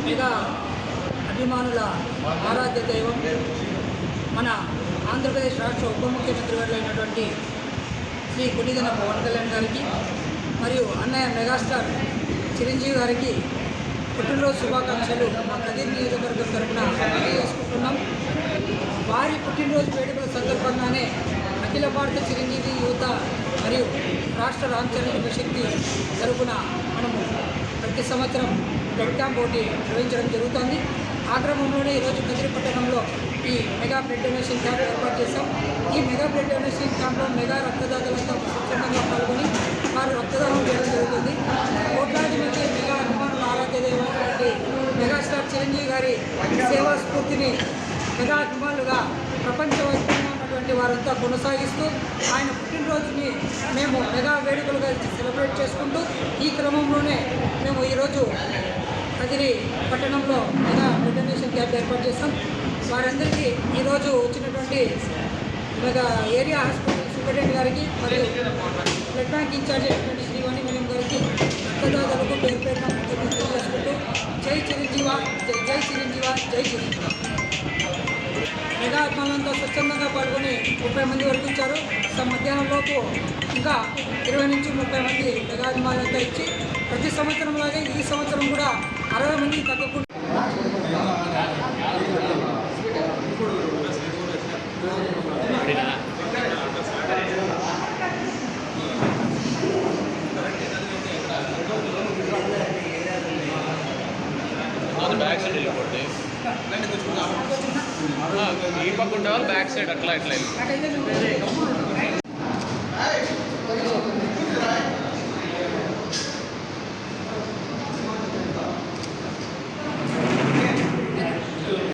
Mega అభిమానుల ఆరాధ్య దైవం మన ఆంధ్రప్రదేశ్ రాష్ట్ర ఉప ముఖ్యమంత్రి గారు అయినటువంటి శ్రీ కొణిదెల పవన్ కళ్యాణ్ గారికి మరియు అన్నయ్య మెగాస్టార్ చిరంజీవి గారికి పుట్టినరోజు శుభాకాంక్షలు మా కదిరి నియోజకవర్గం తరఫున తెలియజేసుకుంటున్నాం. వారి పుట్టినరోజు వేడుకల సందర్భంగానే అఖిల భారత చిరంజీవి యువత మరియు రాష్ట్ర రామచంద్ర శక్తి తరఫున మనము ప్రతి సంవత్సరం బ్లడ్ క్యాంప్ ఒకటి నిర్వహించడం జరుగుతుంది. ఆ క్రమంలోనే ఈరోజు కదిరి పట్టణంలో ఈ మెగా బ్లడ్ డొనేషన్ క్యాంప్ ఏర్పాటు చేశాం. ఈ మెగా బ్లడ్ డొనేషన్ క్యాంప్లో మెగా రక్తదాతలంతా స్వచ్ఛందంగా పాల్గొని వారు రక్తదానం చేయడం జరుగుతుంది. కోట్లాది మంది మెగా అభిమానుల ఆరాధ్యమైనటువంటి మెగాస్టార్ చిరంజీవి గారి సేవా స్ఫూర్తిని మెగా అభిమానులుగా ప్రపంచవ్యాప్తంగా ఉన్నటువంటి వారంతా కొనసాగిస్తూ ఆయన పుట్టినరోజుని మేము మెగా వేడుకలుగా సెలబ్రేట్ చేసుకుంటూ ఈ క్రమంలోనే మేము ఈరోజు కదిరి పట్టణంలో మెగా బ్లడ్ డొనేషన్ క్యాంప్ ఏర్పాటు చేస్తాం. వారందరికీ ఈరోజు వచ్చినటువంటి మెగా ఏరియా హాస్పిటల్ సూపరింటెండెంట్ గారికి మరియు బ్లడ్ బ్యాంక్ ఇన్ఛార్జ్ అయినటువంటి శ్రీవాణి మేడం గారికి రక్తదాతలకు పేరు పేరున తెలియజేసుకుంటూ జై చిరంజీవ, జై జై చిరంజీవ, జై చిరంజీవ. మెగా అభిమానులంతా స్వచ్ఛందంగా పాల్గొని 30 మంది వరకు ఇచ్చారు. మధ్యాహ్నంలోపు ఇంకా 20 నుంచి 30 మంది మెగా అభిమానులంతా ఇచ్చి ప్రతి సంవత్సరం లాగే ఈ సంవత్సరం కూడా 60 మందికి తగ్గకుండా బ్యాక్ సైడ్ వెళ్ళిపోతే ఈ పక్క ఉండే వాళ్ళు బ్యాక్ సైడ్ అట్లా ఇట్లా